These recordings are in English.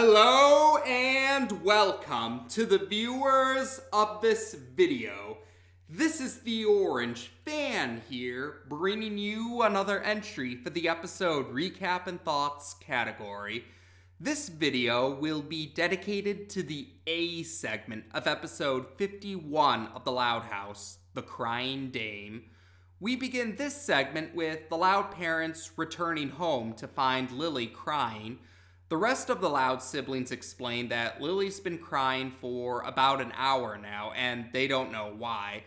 Hello and welcome to the viewers of this video. This is the Orange Fan here, bringing you another entry for the episode Recap and Thoughts category. This video will be dedicated to the A segment of episode 51 of The Loud House, The Crying Dame. We begin this segment with the Loud parents returning home to find Lily crying. The rest of the Loud siblings explain that Lily's been crying for about an hour now, and they don't know why,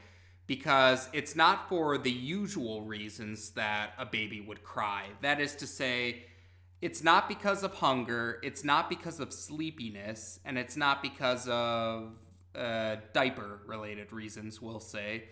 because it's not for the usual reasons that a baby would cry. That is to say, it's not because of hunger, it's not because of sleepiness, and it's not because of diaper-related reasons, we'll say.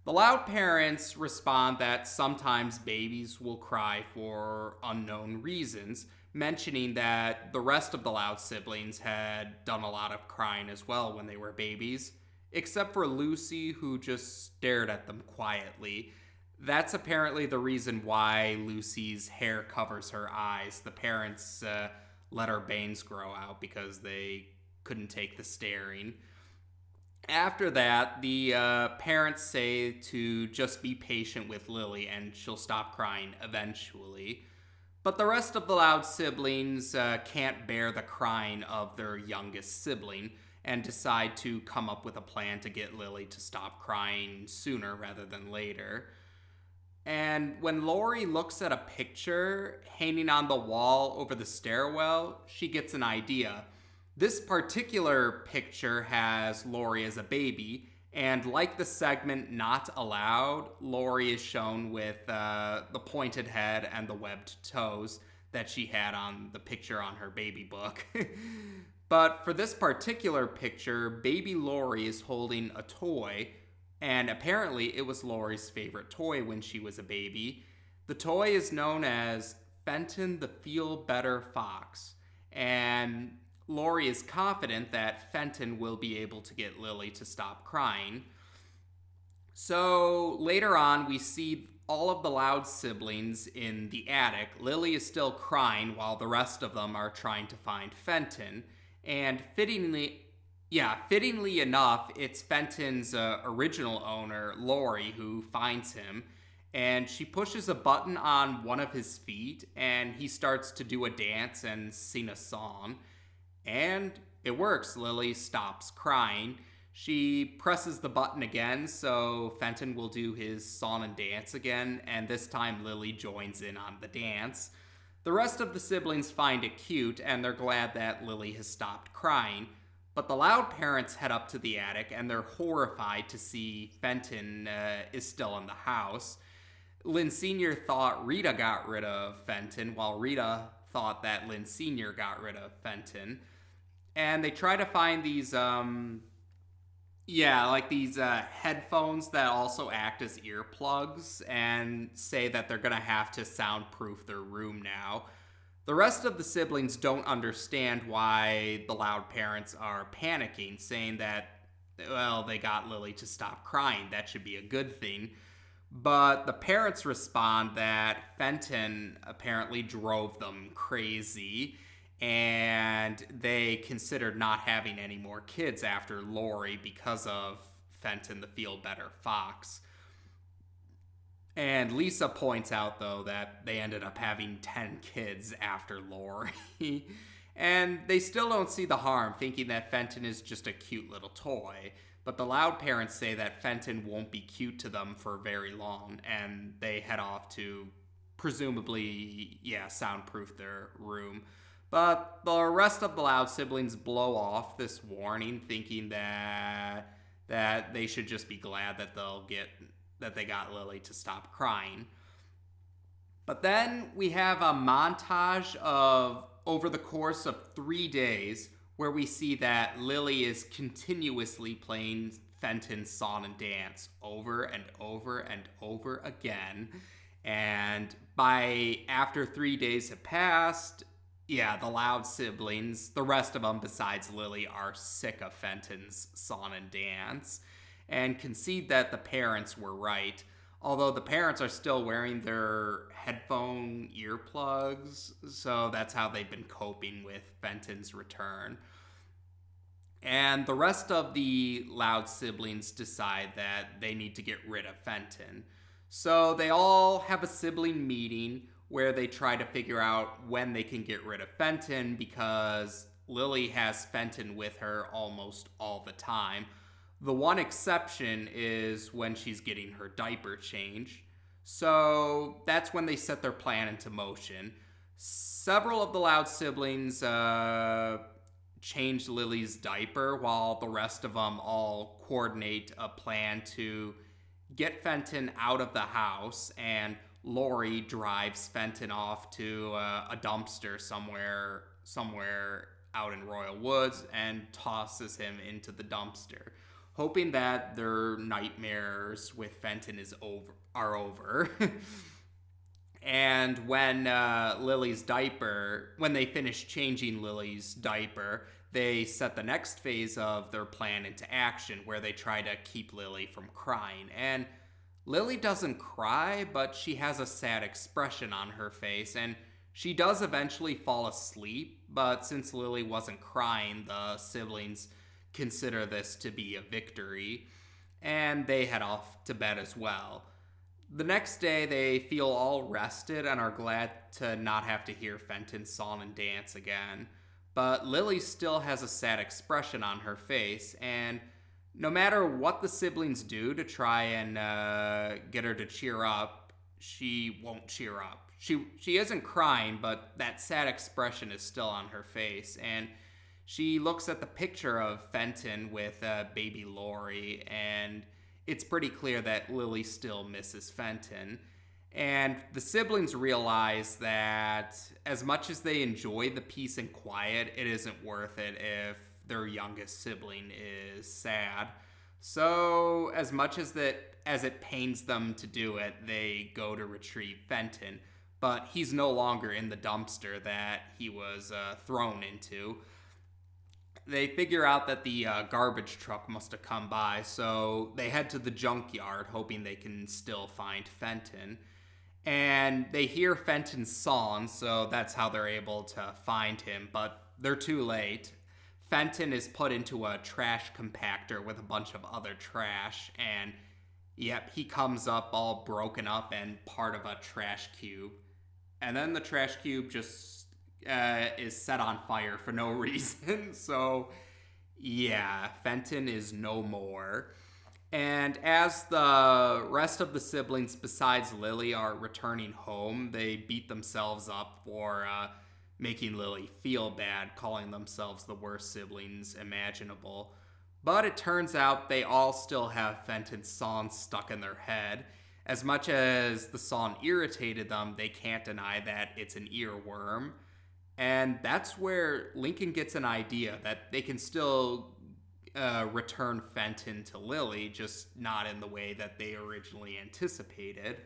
The Loud parents respond that sometimes babies will cry for unknown reasons, mentioning that the rest of the Loud siblings had done a lot of crying as well when they were babies, except for Lucy, who just stared at them quietly. That's apparently the reason why Lucy's hair covers her eyes. The parents let her bangs grow out because they couldn't take the staring. After that, the parents say to just be patient with Lily and she'll stop crying eventually. But the rest of the Loud siblings can't bear the crying of their youngest sibling and decide to come up with a plan to get Lily to stop crying sooner rather than later. And when Lori looks at a picture hanging on the wall over the stairwell, she gets an idea. This particular picture has Lori as a baby, and like the segment Not Allowed, Lori is shown with the pointed head and the webbed toes that she had on the picture on her baby book. But for this particular picture, baby Lori is holding a toy, and apparently it was Lori's favorite toy when she was a baby. The toy is known as Fenton the Feelbetter fox, and Lori is confident that Fenton will be able to get Lily to stop crying. So later on, we see all of the Loud siblings in the attic. Lily is still crying while the rest of them are trying to find Fenton. And fittingly enough, it's Fenton's original owner, Lori, who finds him. And she pushes a button on one of his feet, and he starts to do a dance and sing a song. And it works. Lily stops crying. She presses the button again, so Fenton will do his song and dance again, and this time Lily joins in on the dance. The rest of the siblings find it cute, and they're glad that Lily has stopped crying. But the Loud parents head up to the attic, and they're horrified to see Fenton is still in the house. Lynn Sr. thought Rita got rid of Fenton, while Rita thought that Lynn Sr. got rid of Fenton. And they try to find these, headphones that also act as earplugs and say that they're going to have to soundproof their room now. The rest of the siblings don't understand why the Loud parents are panicking, saying that, well, they got Lily to stop crying. That should be a good thing. But the parents respond that Fenton apparently drove them crazy, and they considered not having any more kids after Lori because of Fenton the Feelbetter fox. And Lisa points out, though, that they ended up having 10 kids after Lori. And they still don't see the harm, thinking that Fenton is just a cute little toy. But the Loud parents say that Fenton won't be cute to them for very long, and they head off to presumably, soundproof their room. But the rest of the Loud siblings blow off this warning, thinking that they should just be glad that they got Lily to stop crying. But then we have a montage of over the course of 3 days where we see that Lily is continuously playing Fenton's song and dance over and over and over again. And after 3 days have passed, the Loud siblings, the rest of them besides Lily, are sick of Fenton's song and dance and concede that the parents were right. although the parents are still wearing their headphone earplugs, so that's how they've been coping with Fenton's return. And the rest of the Loud siblings decide that they need to get rid of Fenton. So they all have a sibling meeting where they try to figure out when they can get rid of Fenton because Lily has Fenton with her almost all the time. The one exception is when she's getting her diaper changed. So that's when they set their plan into motion. Several of the Loud siblings change Lily's diaper while the rest of them all coordinate a plan to get Fenton out of the house, and Lori drives Fenton off to a dumpster somewhere out in Royal Woods and tosses him into the dumpster, hoping that their nightmares with Fenton are over. And when when they finish changing Lily's diaper, they set the next phase of their plan into action where they try to keep Lily from crying. And Lily doesn't cry, but she has a sad expression on her face, and she does eventually fall asleep, but since Lily wasn't crying, the siblings consider this to be a victory, and they head off to bed as well. The next day, they feel all rested and are glad to not have to hear Fenton's song and dance again. But Lily still has a sad expression on her face, and no matter what the siblings do to try and get her to cheer up, she won't cheer up. She isn't crying, but that sad expression is still on her face, and she looks at the picture of Fenton with baby Lori, and it's pretty clear that Lily still misses Fenton. And the siblings realize that as much as they enjoy the peace and quiet, it isn't worth it if their youngest sibling is sad. So as much as it pains them to do it, they go to retrieve Fenton. But he's no longer in the dumpster that he was thrown into. They figure out that the garbage truck must have come by, so they head to the junkyard, hoping they can still find Fenton. And they hear Fenton's song, so that's how they're able to find him, but they're too late. Fenton is put into a trash compactor with a bunch of other trash, and yep, he comes up all broken up and part of a trash cube. And then the trash cube just is set on fire for no reason. So, yeah, Fenton is no more. And as the rest of the siblings besides Lily are returning home, they beat themselves up for making Lily feel bad, calling themselves the worst siblings imaginable. But it turns out they all still have Fenton's song stuck in their head. As much as the song irritated them, they can't deny that it's an earworm. And that's where Lincoln gets an idea that they can still return Fenton to Lily, just not in the way that they originally anticipated.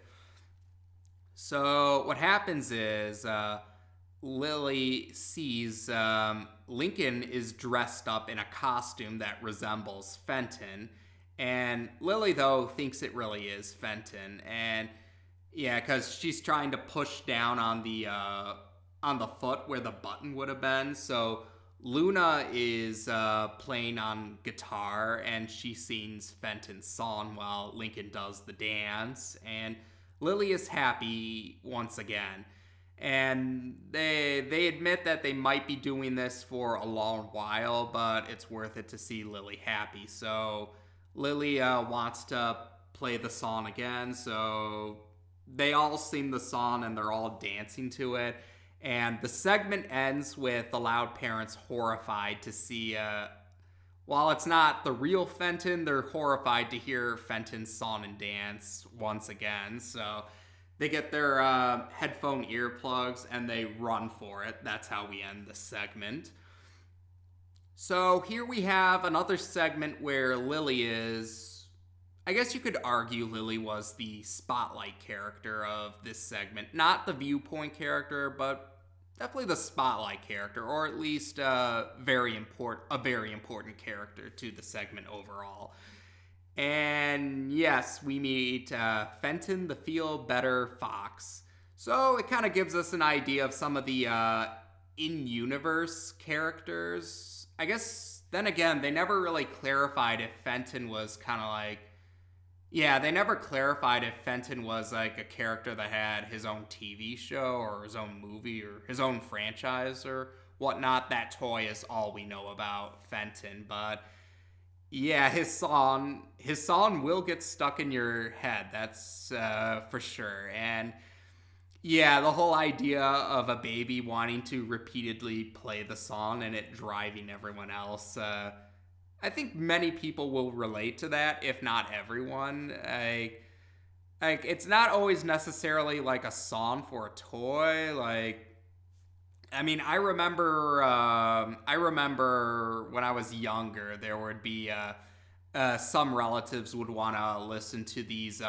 So what happens is Lily sees Lincoln is dressed up in a costume that resembles Fenton. And Lily, though, thinks it really is Fenton. And yeah, because she's trying to push down on the foot where the button would have been. So Luna is playing on guitar, and she sings Fenton's song while Lincoln does the dance. And Lily is happy once again. And they admit that they might be doing this for a long while, but it's worth it to see Lily happy. So Lily wants to play the song again, so they all sing the song and they're all dancing to it. And the segment ends with the Loud parents horrified to see, while it's not the real Fenton, they're horrified to hear Fenton's song and dance once again. So they get their headphone earplugs and they run for it. That's how we end the segment. So here we have another segment where Lily is, I guess you could argue Lily was the spotlight character of this segment. Not the viewpoint character, but definitely the spotlight character, or at least a very important character to the segment overall. And yes, we meet Fenton the Feelbetter fox. So it kind of gives us an idea of some of the in-universe characters. I guess then again, they never really clarified if Fenton was kind of like, yeah, they never clarified if Fenton was like a character that had his own TV show or his own movie or his own franchise or whatnot. That toy is all we know about Fenton, but yeah, his song will get stuck in your head. That's for sure. And yeah, the whole idea of a baby wanting to repeatedly play the song and it driving everyone else. I think many people will relate to that, if not everyone. Like it's not always necessarily like a song for a toy. Like I mean, I remember when I was younger, there would be some relatives would want to listen to these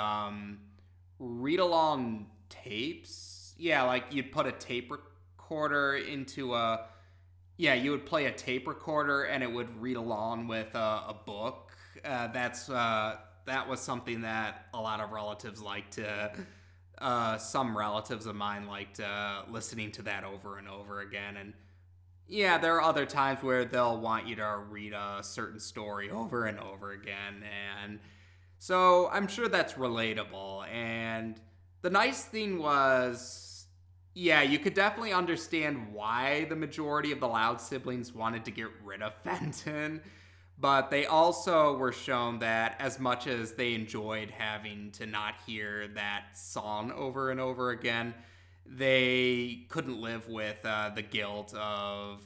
read along tapes. Yeah, like you'd put a tape recorder into a yeah, you would play a tape recorder and it would read along with a book. That was something that a lot of relatives liked to. Some relatives of mine liked listening to that over and over again, and yeah, there are other times where they'll want you to read a certain story over and over again, and so I'm sure that's relatable. And the nice thing was, yeah, you could definitely understand why the majority of the Loud siblings wanted to get rid of Fenton, but they also were shown that as much as they enjoyed having to not hear that song over and over again, they couldn't live with the guilt of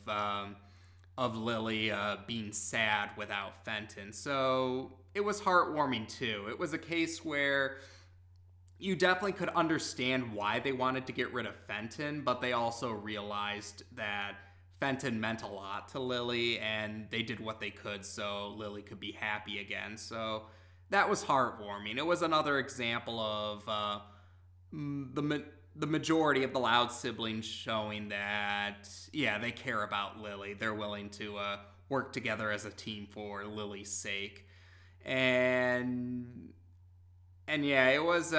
Lily being sad without Fenton. So it was heartwarming too. It was a case where you definitely could understand why they wanted to get rid of Fenton, but they also realized that Fenton meant a lot to Lily, and they did what they could so Lily could be happy again. So that was heartwarming. It was another example of the majority of the Loud siblings showing that, yeah, they care about Lily. They're willing to work together as a team for Lily's sake. And yeah, it was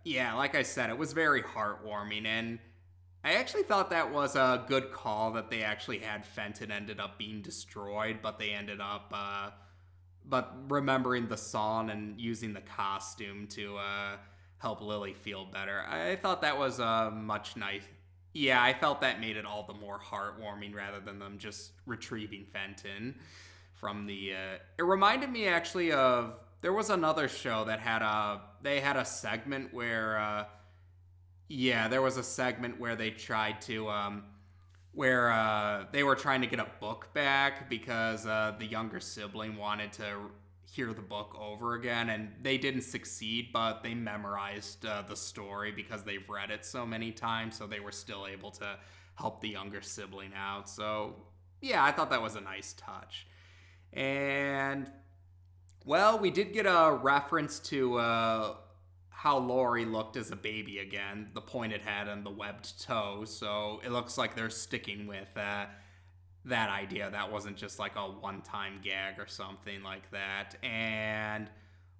yeah, like I said, it was very heartwarming, and I actually thought that was a good call that they actually had Fenton ended up being destroyed, but they ended up but remembering the song and using the costume to help Lily feel better. I thought that was much nice. Yeah, I felt that made it all the more heartwarming rather than them just retrieving Fenton from the. It reminded me actually of there was another show that had a segment where yeah, there was a segment where they tried to where they were trying to get a book back because the younger sibling wanted to hear the book over again, and they didn't succeed, but they memorized the story because they've read it so many times, so they were still able to help the younger sibling out. So yeah, I thought that was a nice touch. And well, we did get a reference to how Lori looked as a baby again, the pointed head and the webbed toe. So it looks like they're sticking with that idea. That wasn't just like a one-time gag or something like that. And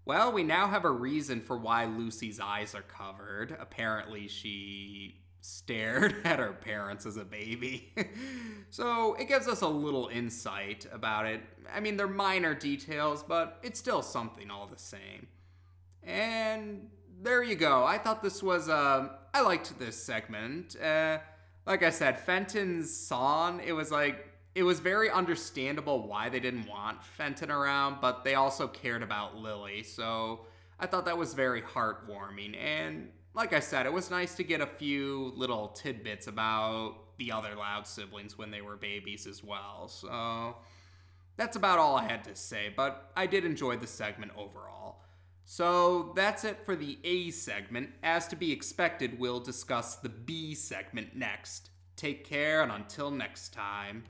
well, we now have a reason for why Lucy's eyes are covered. Apparently, she stared at her parents as a baby. So it gives us a little insight about it. I mean, they're minor details, but it's still something all the same. And there you go. I thought this was, I liked this segment. Like I said, Fenton's song, it was very understandable why they didn't want Fenton around, but they also cared about Lily. So I thought that was very heartwarming. And like I said, it was nice to get a few little tidbits about the other Loud siblings when they were babies as well. So that's about all I had to say, but I did enjoy the segment overall. So that's it for the A segment. As to be expected, we'll discuss the B segment next. Take care, and until next time.